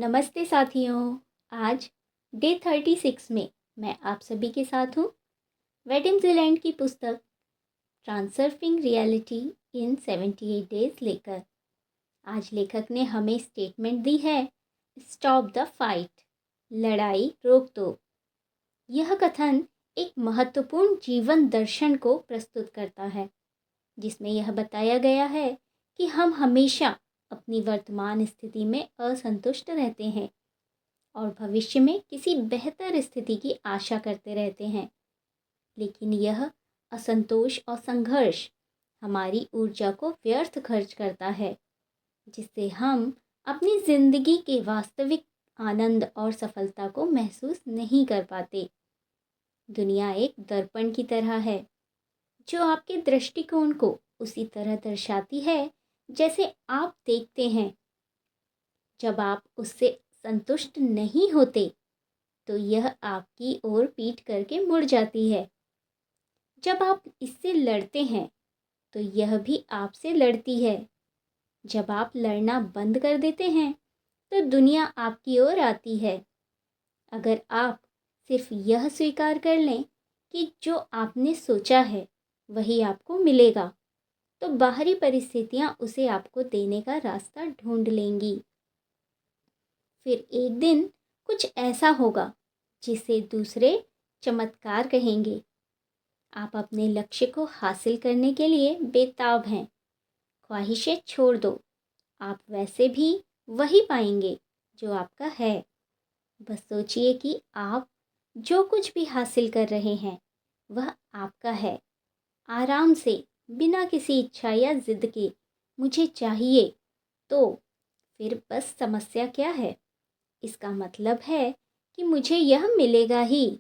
नमस्ते साथियों। आज डे 36 में मैं आप सभी के साथ हूँ। वेडिंग ज़ीलैंड की पुस्तक ट्रांसर्फिंग रियलिटी इन 78 डेज लेकर आज लेखक ने हमें स्टेटमेंट दी है, स्टॉप द फाइट, लड़ाई रोक दो। यह कथन एक महत्वपूर्ण जीवन दर्शन को प्रस्तुत करता है, जिसमें यह बताया गया है कि हम हमेशा अपनी वर्तमान स्थिति में असंतुष्ट रहते हैं और भविष्य में किसी बेहतर स्थिति की आशा करते रहते हैं। लेकिन यह असंतोष और संघर्ष हमारी ऊर्जा को व्यर्थ खर्च करता है, जिससे हम अपनी ज़िंदगी के वास्तविक आनंद और सफलता को महसूस नहीं कर पाते। दुनिया एक दर्पण की तरह है, जो आपके दृष्टिकोण को उसी तरह दर्शाती है जैसे आप देखते हैं। जब आप उससे संतुष्ट नहीं होते तो यह आपकी ओर पीठ करके मुड़ जाती है। जब आप इससे लड़ते हैं तो यह भी आपसे लड़ती है। जब आप लड़ना बंद कर देते हैं तो दुनिया आपकी ओर आती है। अगर आप सिर्फ यह स्वीकार कर लें कि जो आपने सोचा है वही आपको मिलेगा, तो बाहरी परिस्थितियां उसे आपको देने का रास्ता ढूंढ लेंगी। फिर एक दिन कुछ ऐसा होगा जिसे दूसरे चमत्कार कहेंगे। आप अपने लक्ष्य को हासिल करने के लिए बेताब हैं। ख्वाहिशें छोड़ दो, आप वैसे भी वही पाएंगे जो आपका है। बस सोचिए कि आप जो कुछ भी हासिल कर रहे हैं वह आपका है। आराम से, बिना किसी इच्छा या जिद के, मुझे चाहिए तो फिर बस समस्या क्या है? इसका मतलब है कि मुझे यह मिलेगा ही।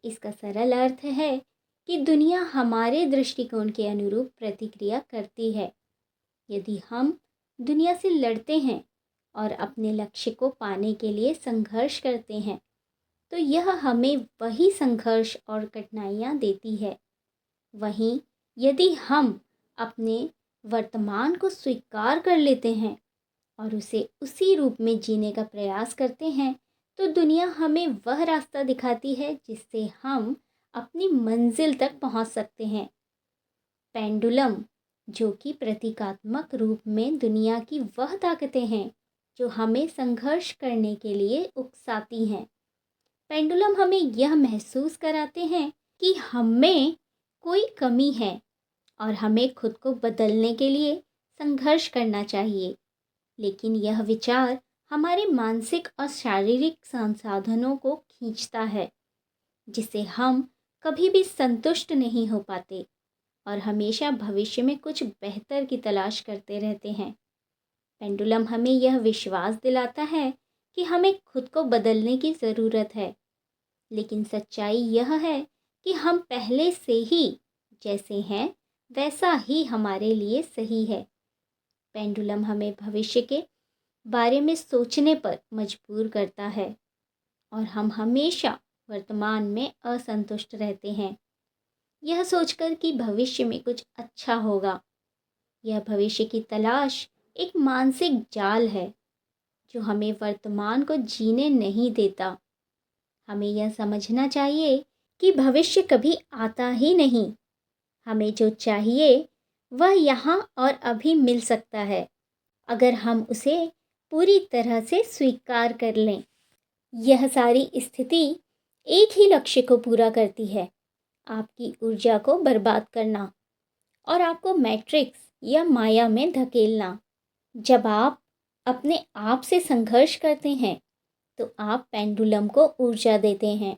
इसका सरल अर्थ है कि दुनिया हमारे दृष्टिकोण के अनुरूप प्रतिक्रिया करती है। यदि हम दुनिया से लड़ते हैं और अपने लक्ष्य को पाने के लिए संघर्ष करते हैं, तो यह हमें वही संघर्ष और कठिनाइयाँ देती है। वहीं यदि हम अपने वर्तमान को स्वीकार कर लेते हैं और उसे उसी रूप में जीने का प्रयास करते हैं, तो दुनिया हमें वह रास्ता दिखाती है जिससे हम अपनी मंजिल तक पहुंच सकते हैं। पेंडुलम, जो कि प्रतीकात्मक रूप में दुनिया की वह ताकतें हैं जो हमें संघर्ष करने के लिए उकसाती हैं। पेंडुलम हमें यह महसूस कराते हैं कि हमें कोई कमी है और हमें खुद को बदलने के लिए संघर्ष करना चाहिए। लेकिन यह विचार हमारे मानसिक और शारीरिक संसाधनों को खींचता है, जिससे हम कभी भी संतुष्ट नहीं हो पाते और हमेशा भविष्य में कुछ बेहतर की तलाश करते रहते हैं। पेंडुलम हमें यह विश्वास दिलाता है कि हमें खुद को बदलने की ज़रूरत है, लेकिन सच्चाई यह है कि हम पहले से ही जैसे हैं वैसा ही हमारे लिए सही है। पेंडुलम हमें भविष्य के बारे में सोचने पर मजबूर करता है और हम हमेशा वर्तमान में असंतुष्ट रहते हैं, यह सोचकर कि भविष्य में कुछ अच्छा होगा। यह भविष्य की तलाश एक मानसिक जाल है जो हमें वर्तमान को जीने नहीं देता। हमें यह समझना चाहिए कि भविष्य कभी आता ही नहीं। हमें जो चाहिए वह यहाँ और अभी मिल सकता है, अगर हम उसे पूरी तरह से स्वीकार कर लें। यह सारी स्थिति एक ही लक्ष्य को पूरा करती है, आपकी ऊर्जा को बर्बाद करना और आपको मैट्रिक्स या माया में धकेलना। जब आप अपने आप से संघर्ष करते हैं तो आप पेंडुलम को ऊर्जा देते हैं।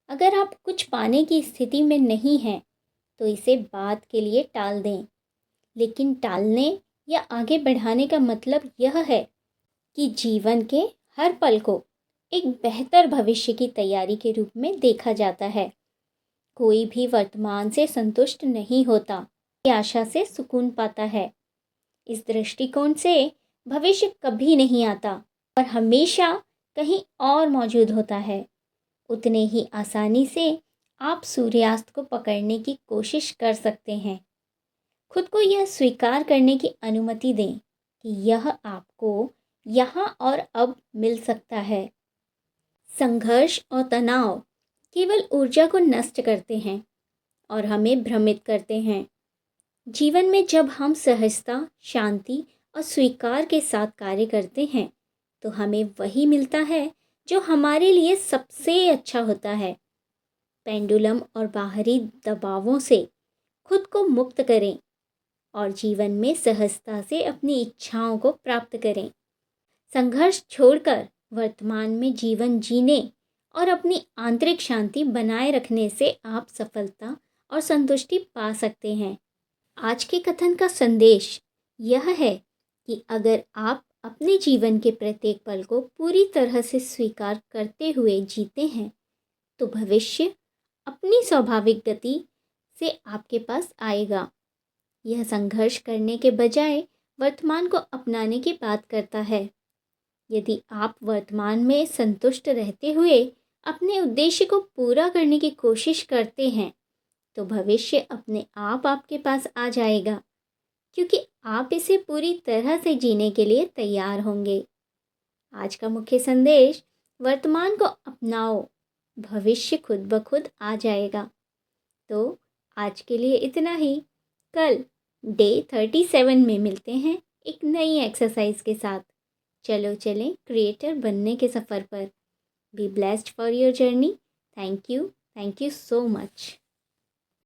अगर आप कुछ पाने की स्थिति में नहीं हैं तो इसे बाद के लिए टाल दें। लेकिन टालने या आगे बढ़ाने का मतलब यह है कि जीवन के हर पल को एक बेहतर भविष्य की तैयारी के रूप में देखा जाता है। कोई भी वर्तमान से संतुष्ट नहीं होता, ये आशा से सुकून पाता है। इस दृष्टिकोण से भविष्य कभी नहीं आता और हमेशा कहीं और मौजूद होता है। उतने ही आसानी से आप सूर्यास्त को पकड़ने की कोशिश कर सकते हैं। खुद को यह स्वीकार करने की अनुमति दें कि यह आपको यहाँ और अब मिल सकता है। संघर्ष और तनाव केवल ऊर्जा को नष्ट करते हैं और हमें भ्रमित करते हैं। जीवन में जब हम सहजता, शांति और स्वीकार के साथ कार्य करते हैं तो हमें वही मिलता है जो हमारे लिए सबसे अच्छा होता है। पेंडुलम और बाहरी दबावों से खुद को मुक्त करें और जीवन में सहजता से अपनी इच्छाओं को प्राप्त करें। संघर्ष छोड़कर वर्तमान में जीवन जीने और अपनी आंतरिक शांति बनाए रखने से आप सफलता और संतुष्टि पा सकते हैं। आज के कथन का संदेश यह है कि अगर आप अपने जीवन के प्रत्येक पल को पूरी तरह से स्वीकार करते हुए जीते हैं तो भविष्य अपनी स्वाभाविक गति से आपके पास आएगा। यह संघर्ष करने के बजाय वर्तमान को अपनाने की बात करता है। यदि आप वर्तमान में संतुष्ट रहते हुए अपने उद्देश्य को पूरा करने की कोशिश करते हैं तो भविष्य अपने आप आपके पास आ जाएगा, क्योंकि आप इसे पूरी तरह से जीने के लिए तैयार होंगे। आज का मुख्य संदेश, वर्तमान को अपनाओ, भविष्य खुद ब खुद आ जाएगा। तो आज के लिए इतना ही। कल डे 37 में मिलते हैं एक नई एक्सरसाइज के साथ। चलो चलें क्रिएटर बनने के सफ़र पर। Be blessed for your journey. Thank you so much.